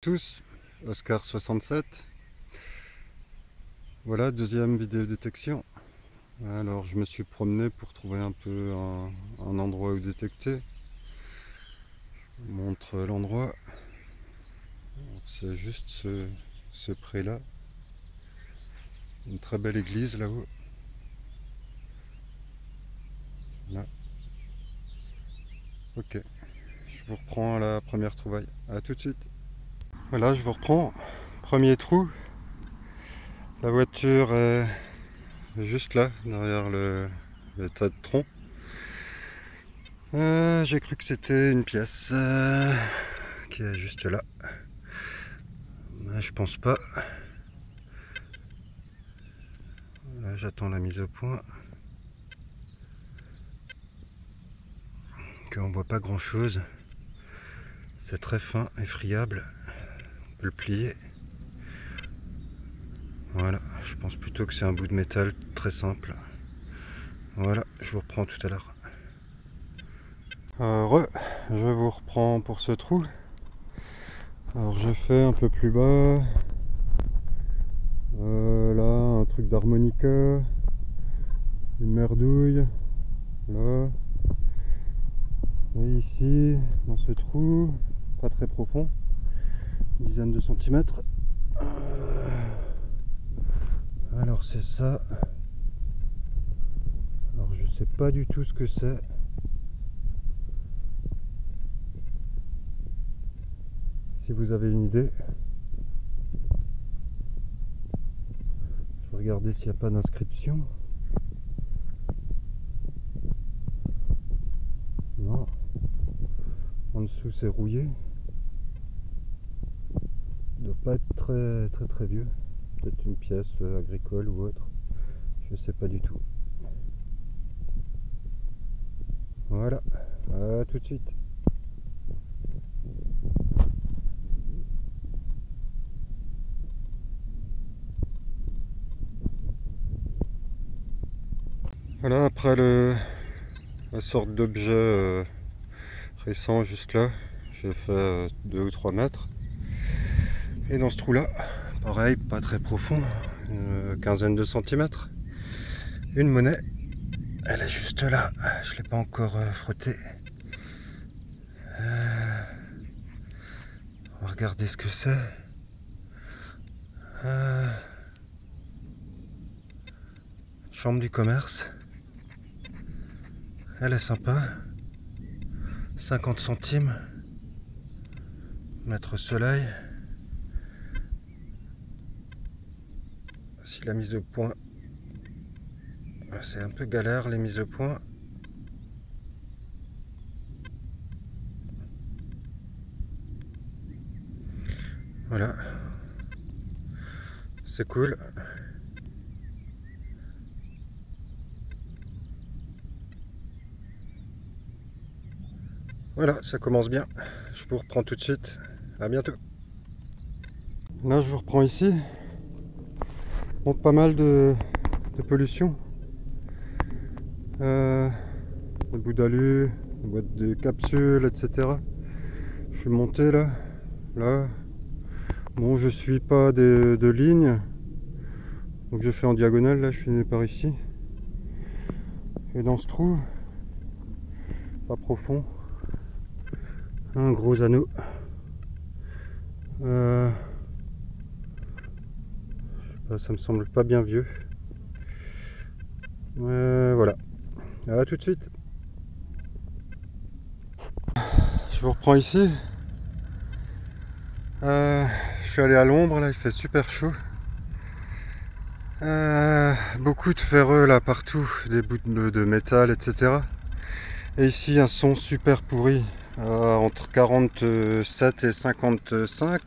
Tous, Oscar 67. Voilà, deuxième vidéo détection. Alors je me suis promené pour trouver un peu un endroit où détecter. Je vous montre l'endroit. C'est juste ce pré là. Une très belle église là-haut. Là. Ok. Je vous reprends à la première trouvaille. A tout de suite. Voilà, je vous reprends. Premier trou. La voiture est juste là, derrière le tas de troncs. J'ai cru que c'était une pièce qui est juste là. Mais je pense pas. Là, j'attends la mise au point. On voit pas grand chose. C'est très fin et friable. On peut le plier. Voilà, je pense plutôt que c'est un bout de métal très simple. Voilà, je vous reprends tout à l'heure. Je vous reprends pour ce trou. Alors j'ai fait un peu plus bas. Là, un truc d'harmonica. Une merdouille. Là. Et ici, dans ce trou, pas très profond, une dizaine de centimètres. Alors c'est ça. Alors je sais pas du tout ce que c'est. Si vous avez une idée. Je vais regarder s'il n'y a pas d'inscription. Non. En dessous c'est rouillé. Il doit pas être très vieux. Peut-être une pièce agricole ou autre. Je sais pas du tout. Voilà. À tout de suite. Voilà, après la sorte d'objet récent juste là, j'ai fait 2 ou 3 mètres. Et dans ce trou là, pareil, pas très profond, une quinzaine de centimètres. Une monnaie, elle est juste là, je l'ai pas encore frottée. On va regarder ce que c'est. Chambre du commerce. Elle est sympa. 50 centimes. Mètre soleil. Si la mise au point, c'est un peu galère les mises au point. Voilà. C'est cool. Voilà, ça commence bien. Je vous reprends tout de suite. À bientôt. Là, je vous reprends ici. On montre pas mal de pollution. Des bouts d'alu, des boîtes de capsules, etc. Je suis monté là. Là. Bon, je suis pas de ligne. Donc je fais en diagonale, là, je finis par ici. Et dans ce trou, pas profond, un gros anneau. Je sais pas, ça me semble pas bien vieux. Voilà. À tout de suite. Je vous reprends ici. Je suis allé à l'ombre, là, il fait super chaud. Beaucoup de ferreux là partout, des bouts de métal, etc. Et ici un son super pourri, entre 47 et 55.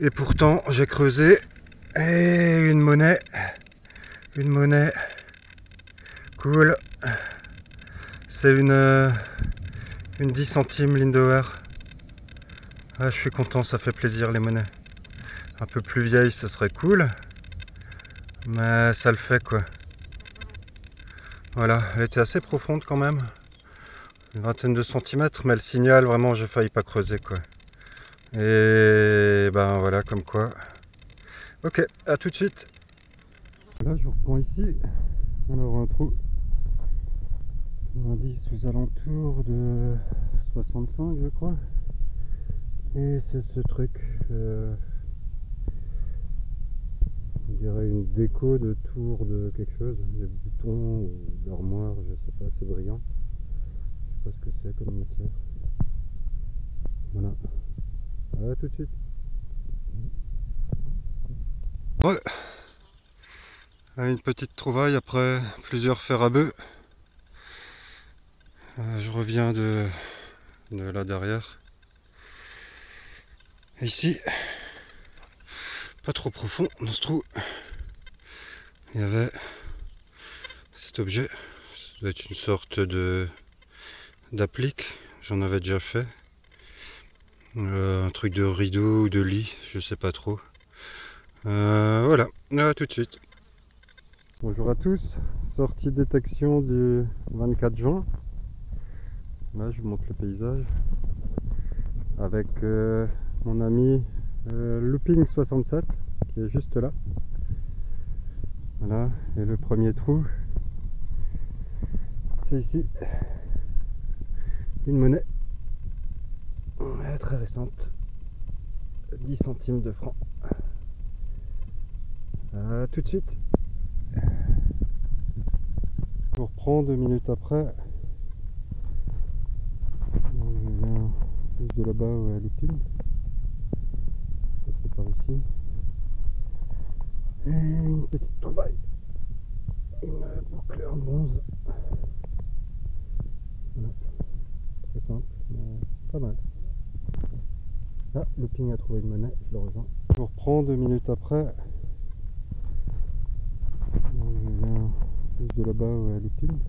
Et pourtant j'ai creusé et une monnaie cool. C'est une 10 centimes Lindauer. Ah, je suis content, ça fait plaisir les monnaies. Un peu plus vieille, ça serait cool. Mais ça le fait quoi. Voilà, elle était assez profonde quand même. Une vingtaine de centimètres, mais le signal, vraiment, j'ai failli pas creuser quoi. Et ben voilà, comme quoi. Ok, à tout de suite. Là, je reprends ici. Alors, un trou. Indice aux alentours de 65, je crois. Et c'est ce truc. On dirait une déco de tour de quelque chose. Des boutons ou d'armoire, je sais pas, c'est brillant. Je sais pas ce que c'est comme matière. Voilà. À tout de suite. Ouais. Une petite trouvaille après plusieurs fers à bœuf. Je reviens de là derrière. Et ici, pas trop profond dans ce trou, il y avait cet objet. Ça doit être une sorte de d'applique. J'en avais déjà fait. Un truc de rideau ou de lit, je sais pas trop. Voilà, à tout de suite. Bonjour à tous, sortie détection du 24 juin. Là, je vous montre le paysage avec mon ami Looping 67 qui est juste là. Voilà, et le premier trou, c'est ici. Une monnaie très récente, 10 centimes de francs. Tout de suite. Je reprends 2 minutes après. Donc, je viens juste de là-bas où est Looping. Je passerai par ici. Et une petite trouvaille. Une boucle en bronze. Voilà. Très simple, mais pas mal. Ah, Looping a trouvé une monnaie, je le rejoins. Je reprends 2 minutes après. Donc, je viens juste de là-bas où est Looping.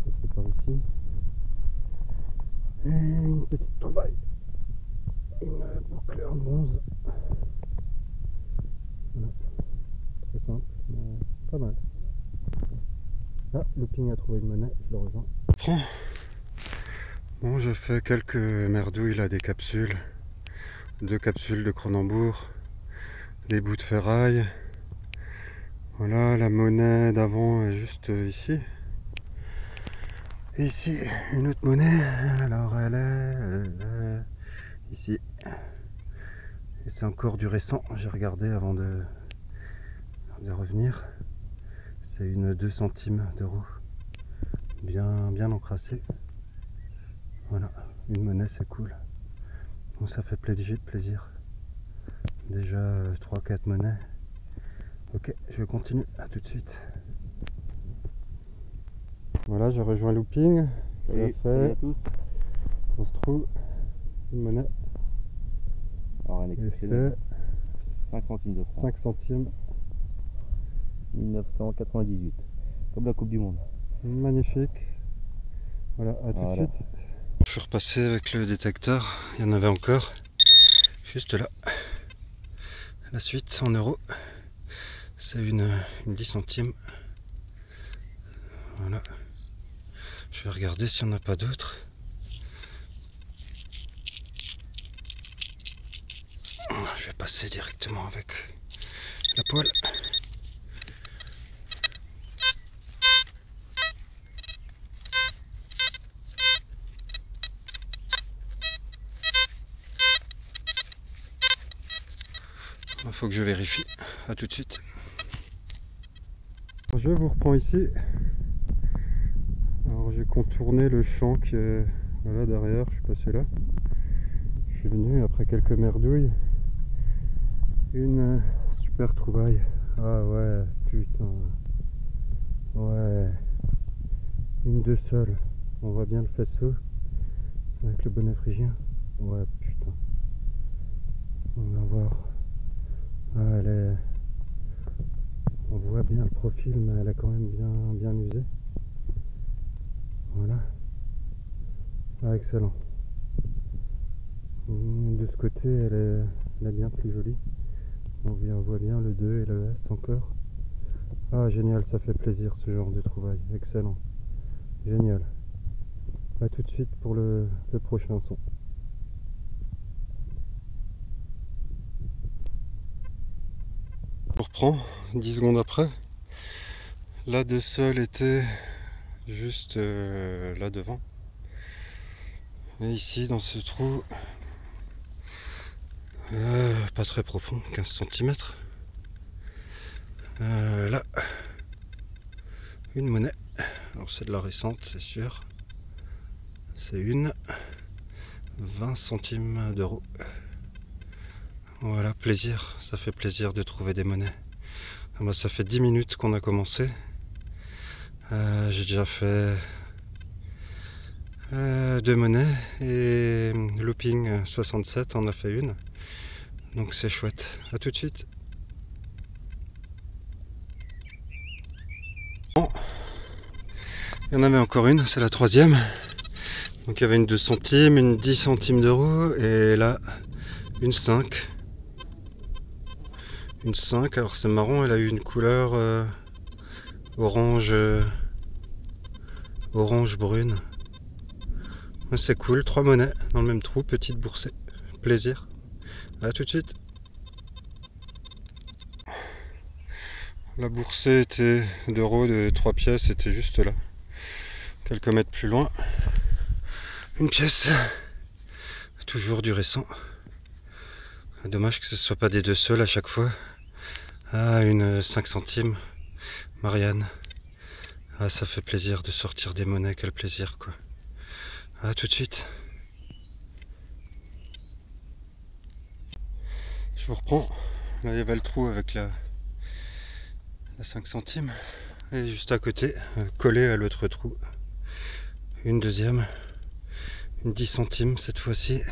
Je passerai par ici. Et une petite trouvaille. Une boucle en bronze. Voilà. Très simple, mais pas mal. Ah, Looping a trouvé une monnaie, je le rejoins. Bon, je fais quelques merdouilles là, des capsules. 2 capsules de Cronenbourg, des bouts de ferraille. Voilà, la monnaie d'avant est juste ici. Et ici, une autre monnaie. Alors elle est ici. Et c'est encore du récent, j'ai regardé avant de revenir. C'est une 2 centimes d'euros. Bien encrassée. Voilà, une monnaie c'est cool. Bon, ça fait plaisir. Déjà 3-4 monnaies. Ok, je continue, à tout de suite. Voilà, j'ai rejoint Looping. Salut à tous. On se trouve une monnaie. Alors un Et exceptionnel. c'est 5 centimes de francs. 5 centimes. 1998. Comme la Coupe du Monde. Magnifique. Voilà, à tout de suite. Je suis repassé avec le détecteur. Il y en avait encore. Juste là. La suite en euros. C'est une 10 centimes. Voilà. Je vais regarder s'il n'y en a pas d'autres. Je vais passer directement avec la poêle. Il faut que je vérifie. À tout de suite. Je vous reprends ici. Alors j'ai contourné le champ qui est voilà derrière. Je suis passé là. Je suis venu après quelques merdouilles. Une super trouvaille. Ah ouais, putain. Ouais. Une de seule. On voit bien le faisceau avec le bonnet phrygien. Ouais, putain. On va voir. Ah, elle est... On voit bien le profil, mais elle est quand même bien usée. Voilà. Ah, excellent. De ce côté, elle est bien plus jolie. On voit bien le 2 et le S encore. Ah, génial, ça fait plaisir ce genre de trouvaille. Excellent. Génial. A tout de suite pour le prochain son. On reprend 10 secondes après. Là, deux seuls étaient juste là devant. Et ici, dans ce trou, pas très profond, 15 cm. Là, une monnaie. Alors c'est de la récente, c'est sûr. C'est une 20 centimes d'euros. Voilà, plaisir. Ça fait plaisir de trouver des monnaies. Ah bah, ça fait 10 minutes qu'on a commencé. J'ai déjà fait 2 monnaies et looping 67 en a fait une. Donc c'est chouette. À tout de suite. Bon. Il y en avait encore une, c'est la troisième. Donc il y avait une 2 centimes, une 10 centimes d'euros et là une 5. Une 5, alors c'est marrant, elle a eu une couleur orange brune. Ouais, c'est cool, 3 monnaies dans le même trou, petite boursée. Plaisir. À tout de suite. La boursée était d'euros de 3 pièces, était juste là. Quelques mètres plus loin. Une pièce. Toujours du récent. Dommage que ce ne soit pas des deux seuls à chaque fois. Ah, une 5 centimes. Marianne. Ah, ça fait plaisir de sortir des monnaies, quel plaisir quoi. Ah, tout de suite. Je vous reprends. Là, il y avait le trou avec la 5 centimes. Et juste à côté, collé à l'autre trou, une deuxième. Une 10 centimes cette fois-ci.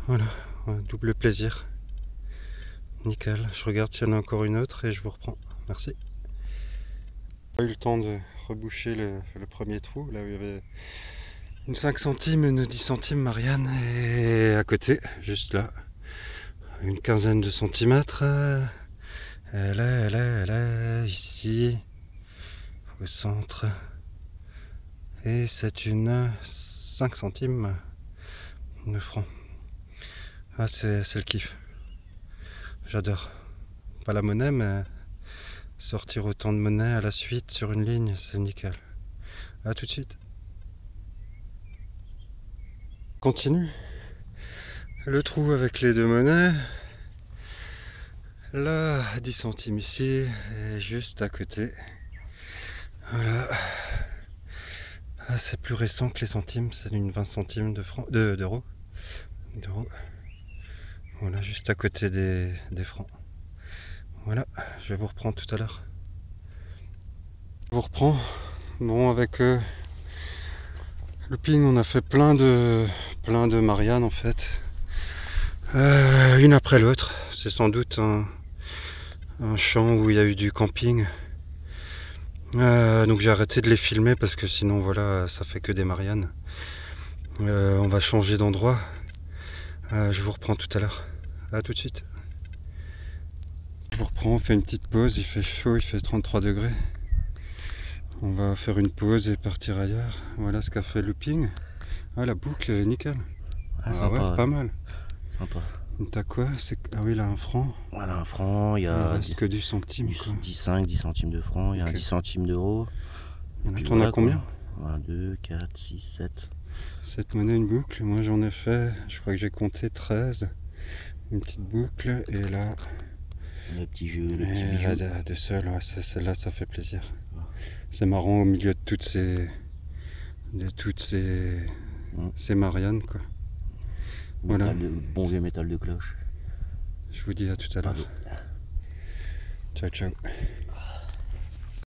Voilà, double plaisir. Nickel. Je regarde s'il y en a encore une autre et je vous reprends. Merci. J'ai pas eu le temps de reboucher le premier trou, là où il y avait une 5 centimes, une 10 centimes Marianne, et à côté, juste là, une quinzaine de centimètres. Elle est ici, au centre. Et c'est une 5 centimes de francs. Ah, c'est le kiff. J'adore. Pas la monnaie, mais sortir autant de monnaie à la suite sur une ligne, c'est nickel. A tout de suite. Continue. Le trou avec les deux monnaies. Là, 10 centimes ici, et juste à côté. Voilà. Ah, c'est plus récent que les centimes, c'est une 20 centimes d'euros. Voilà, juste à côté des francs. Voilà, je vais vous reprendre tout à l'heure. Je vous reprends. Bon, avec le ping, on a fait plein de Marianne en fait. Une après l'autre. C'est sans doute un champ où il y a eu du camping. Donc j'ai arrêté de les filmer parce que sinon voilà, ça fait que des Mariannes. On va changer d'endroit. Je vous reprends tout à l'heure. A tout de suite. Je vous reprends, on fait une petite pause. Il fait chaud, il fait 33 degrés. On va faire une pause et partir ailleurs. Voilà ce qu'a fait Looping. Ah, la boucle elle est nickel. Ah, ah sympa, ouais, pas mal. Sympa. T'as quoi? Ah oui, là, un franc. Voilà, un franc, il y a. Il reste que du centime. 10 centimes de francs, il y a un 10 centimes d'euros. T'en as combien? 1, 2, 4, 6, 7. 7 monnaies, une boucle. Moi j'en ai fait, je crois que j'ai compté 13. Une petite boucle. Et là. Le petit jeu, le petit bijou. Là, de seul, ouais, celle-là, ça fait plaisir. C'est marrant au milieu de toutes ces ces Mariannes, quoi. Voilà. Bon vieux métal de cloche. Je vous dis à tout à l'heure. Ciao, ciao.